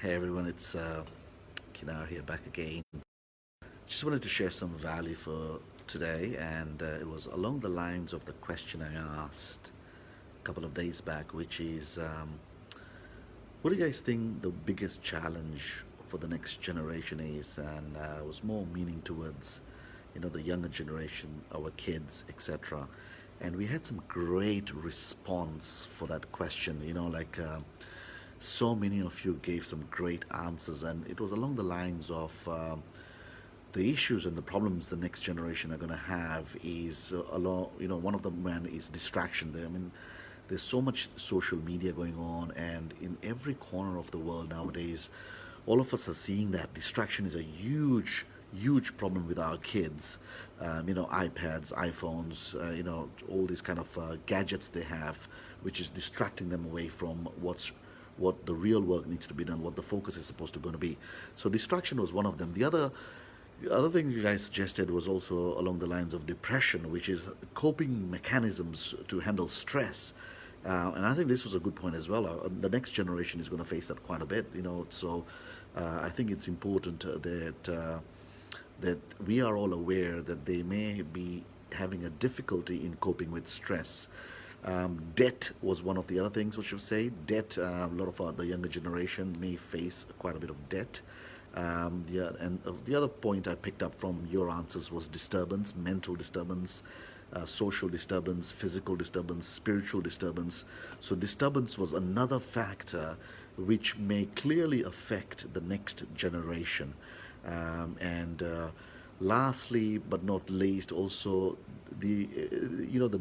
Hey everyone, it's Kinnar here back again. Just wanted to share some value for today, and it was along the lines of the question I asked a couple of days back, which is what do you guys think the biggest challenge for the next generation is? And it was more meaning towards, the younger generation, our kids, etc. And we had some great response for that question. So many of you gave some great answers, and it was along the lines of the issues and the problems the next generation are going to have is along. One of them, man, is distraction. There's so much social media going on, and in every corner of the world nowadays, all of us are seeing that distraction is a huge problem with our kids. iPads, iPhones, all these kind of gadgets they have, which is distracting them away from what the real work needs to be done, what the focus is supposed to going to be. So distraction was one of them. The other thing you guys suggested was also along the lines of depression, which is coping mechanisms to handle stress. And I think this was a good point as well. The next generation is going to face that quite a bit, So I think it's important that we are all aware that they may be having a difficulty in coping with stress. Debt was one of the other things which you say. Debt, a lot of the younger generation may face quite a bit of debt. The other point I picked up from your answers was disturbance, mental disturbance, social disturbance, physical disturbance, spiritual disturbance. So disturbance was another factor which may clearly affect the next generation. And lastly, but not least, also the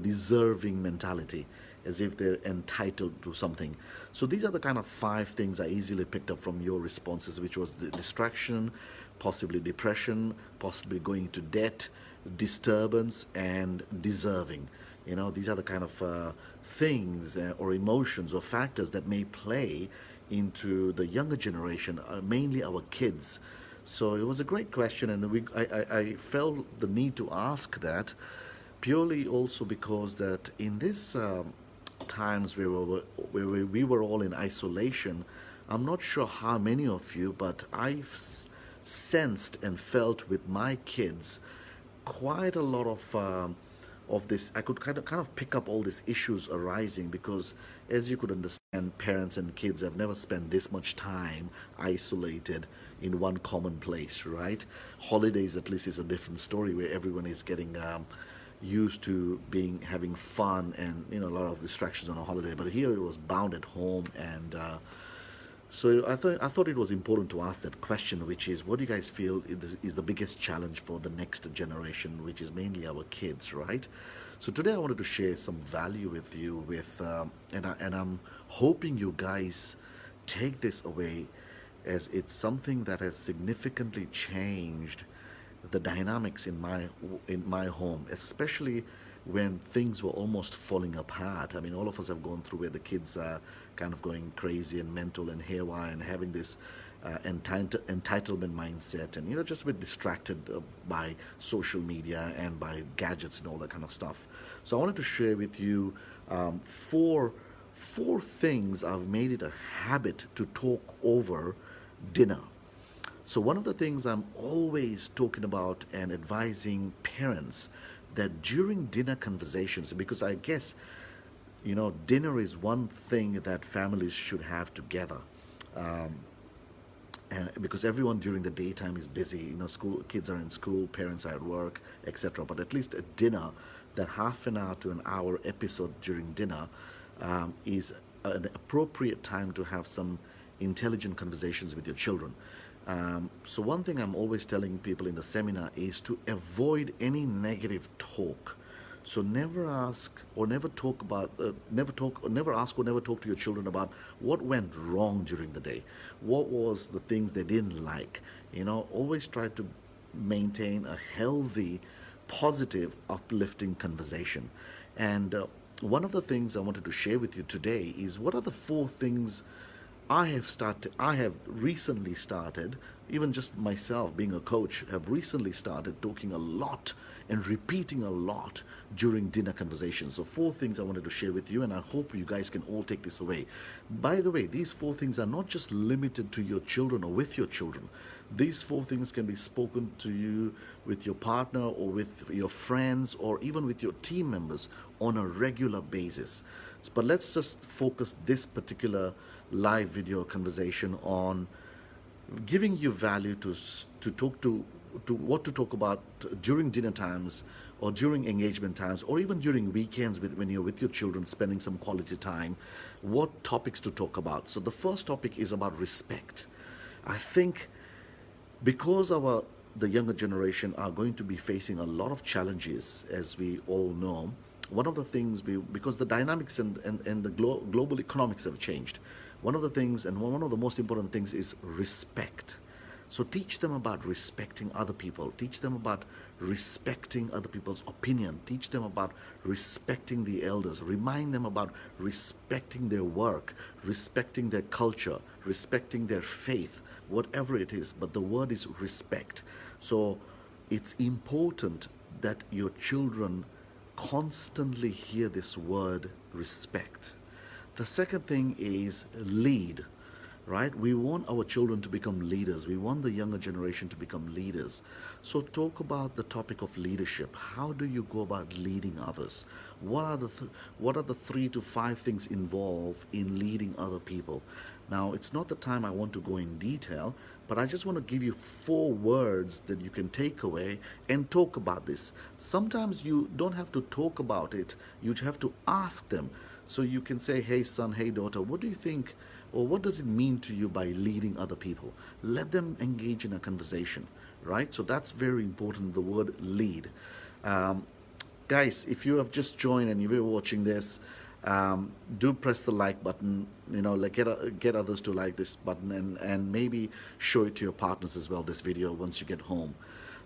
deserving mentality, as if they're entitled to something. So these are the kind of five things I easily picked up from your responses, which was the distraction, possibly depression, possibly going to debt, disturbance, and deserving. These are the kind of things or emotions or factors that may play into the younger generation, mainly our kids. So it was a great question, and I felt the need to ask that purely also because that in this times where we were all in isolation, I'm not sure how many of you, but I've sensed and felt with my kids quite a lot of this. I could kind of pick up all these issues arising because, as you could understand, parents and kids have never spent this much time isolated in one common place, right? Holidays, at least, is a different story where everyone is getting used to having fun and a lot of distractions on a holiday. But here it was bound at home, and so I thought it was important to ask that question, which is, what do you guys feel is the biggest challenge for the next generation, which is mainly our kids, right? So today I wanted to share some value with you, and I'm hoping you guys take this away, as it's something that has significantly changed the dynamics in my home, especially when things were almost falling apart. I mean, all of us have gone through where the kids are kind of going crazy and mental and haywire and having this entitlement mindset, and just a bit distracted by social media and by gadgets and all that kind of stuff. So I wanted to share with you four things I've made it a habit to talk over dinner. So one of the things I'm always talking about and advising parents, that during dinner conversations, because I guess dinner is one thing that families should have together, and because everyone during the daytime is busy, school kids are in school, parents are at work, etc. But at least at dinner, that half an hour to an hour episode during dinner is an appropriate time to have some intelligent conversations with your children. So one thing I'm always telling people in the seminar is to avoid any negative talk. So never ask or never talk about, never ask or never talk to your children about what went wrong during the day. What was the things they didn't like? Always try to maintain a healthy, positive, uplifting conversation. And one of the things I wanted to share with you today is, what are the four things I have recently started, even just myself being a coach, have recently started talking a lot and repeating a lot during dinner conversations. So, four things I wanted to share with you, and I hope you guys can all take this away. By the way, these four things are not just limited to your children or with your children. These four things can be spoken to you with your partner or with your friends or even with your team members on a regular basis. But let's just focus this particular live video conversation on giving you value to talk to what to talk about during dinner times or during engagement times or even during weekends when you're with your children spending some quality time, what topics to talk about. So the first topic is about respect. I think because the younger generation are going to be facing a lot of challenges, as we all know. One of the things, because the dynamics and the global economics have changed, one of the things and one of the most important things is respect. So teach them about respecting other people. Teach them about respecting other people's opinion. Teach them about respecting the elders. Remind them about respecting their work, respecting their culture, respecting their faith, whatever it is. But the word is respect. So it's important that your children constantly hear this word respect. The second thing is lead, right? We want our children to become leaders. We want the younger generation to become leaders. So talk about the topic of leadership. How do you go about leading others? What are the 3 to 5 things involved in leading other people? Now, it's not the time I want to go in detail, but I just want to give you 4 words that you can take away and talk about this. Sometimes you don't have to talk about it, you have to ask them. So you can say, hey son, hey daughter, what do you think, or what does it mean to you by leading other people? Let them engage in a conversation, right? So that's very important, the word lead. Guys, if you have just joined and you're watching this, do press the like button, like get others to like this button, and maybe show it to your partners as well, this video, once you get home.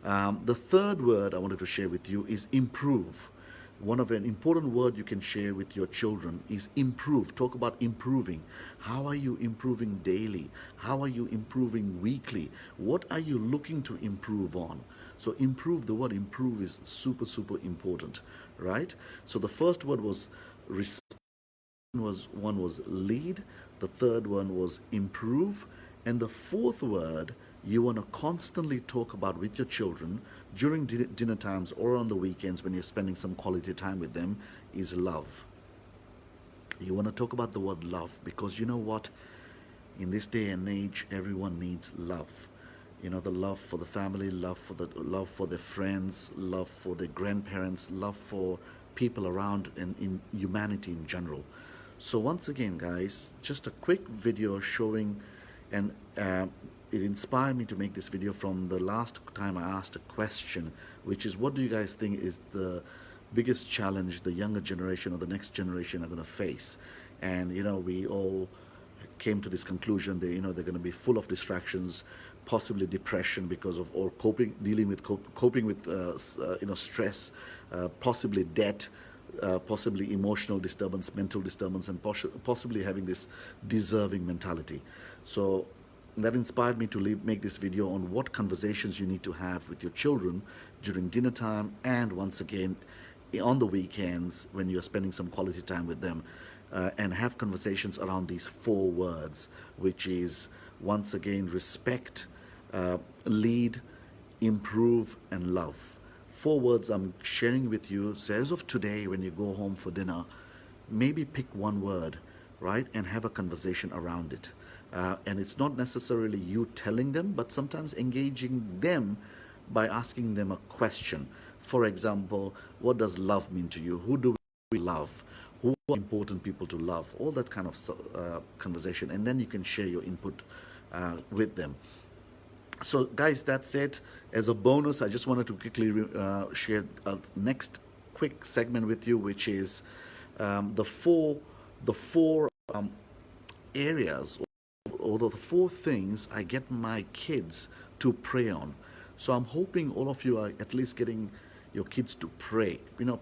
The third word I wanted to share with you is improve. One of an important word you can share with your children is improve. Talk about improving. How are you improving daily? How are you improving weekly? What are you looking to improve on? So improve, the word improve is super, super important, right? So the first word was one was lead, the third one was improve, and the fourth word you want to constantly talk about with your children during dinner times or on the weekends when you're spending some quality time with them is love. You want to talk about the word love because you know what? In this day and age, everyone needs love. The love for the family, love for their friends, love for their grandparents, love for people around in humanity in general. So once again, guys, just a quick video showing, and it inspired me to make this video from the last time I asked a question, which is, what do you guys think is the biggest challenge the younger generation or the next generation are going to face? And we all came to this conclusion that they're going to be full of distractions, possibly depression because of, or dealing with coping with stress, possibly debt, possibly emotional disturbance, mental disturbance, and possibly having this deserving mentality. So that inspired me to make this video on what conversations you need to have with your children during dinner time and once again on the weekends when you're spending some quality time with them, and have conversations around these 4 words, which is once again respect, lead, improve, and love. 4 words I'm sharing with you. So as of today, when you go home for dinner, maybe pick 1 word, right, and have a conversation around it. And it's not necessarily you telling them, but sometimes engaging them by asking them a question. For example, what does love mean to you? Who do we love? Who are important people to love? All that kind of conversation. And then you can share your input with them. So guys, that's it. As a bonus, I just wanted to quickly share a next quick segment with you, which is the four areas or the 4 things I get my kids to pray on. So I'm hoping all of you are at least getting your kids to pray.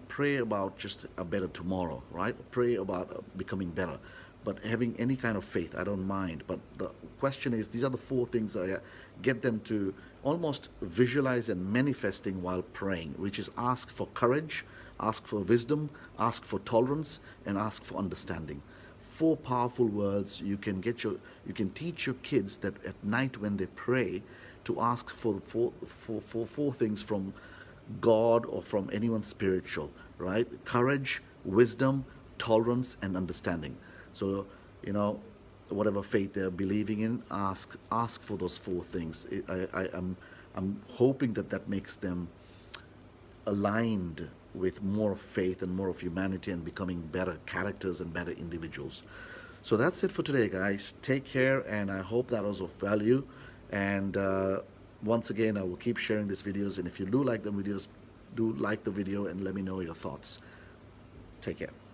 Pray about just a better tomorrow, right? Pray about becoming better. but having any kind of faith, I don't mind. But the question is, these are the four things that I get them to almost visualize and manifesting while praying, which is ask for courage, ask for wisdom, ask for tolerance, and ask for understanding. Four powerful words you can teach your kids that at night when they pray to ask for four things from God or from anyone spiritual, right? Courage, wisdom, tolerance, and understanding. So, whatever faith they're believing in, ask for those four things. I'm hoping that makes them aligned with more of faith and more of humanity and becoming better characters and better individuals. So that's it for today, guys. Take care, and I hope that was of value. And once again, I will keep sharing these videos. And if you do like the videos, do like the video and let me know your thoughts. Take care.